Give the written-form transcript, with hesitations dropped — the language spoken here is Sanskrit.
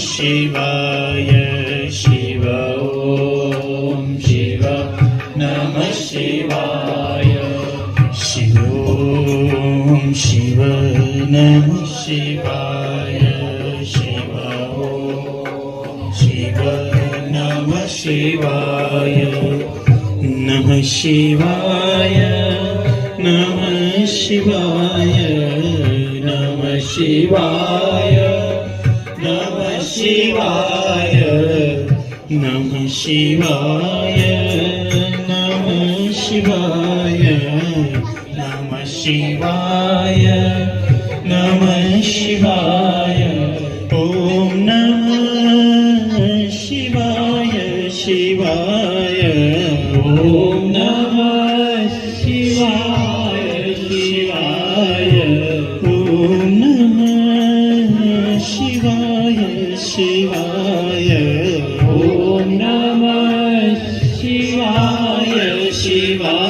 शिवाय शिव ॐ शिव नमः शिवाय शिव ॐ शिव नमः शिवाय शिव ॐ शिव नमः शिवाय नमः शिवाय नमः शिवाय नमः शिवाय नमः शिवाय नमः शिवाय नमः शिवाय नमः शिवाय नमः शिवाय ॐ नमः शिवाय शिवाय ॐ नमः शिवाय शिवाय ॐ नमः शिवाय शिवाय ॐ नमः शिवाय शिवाय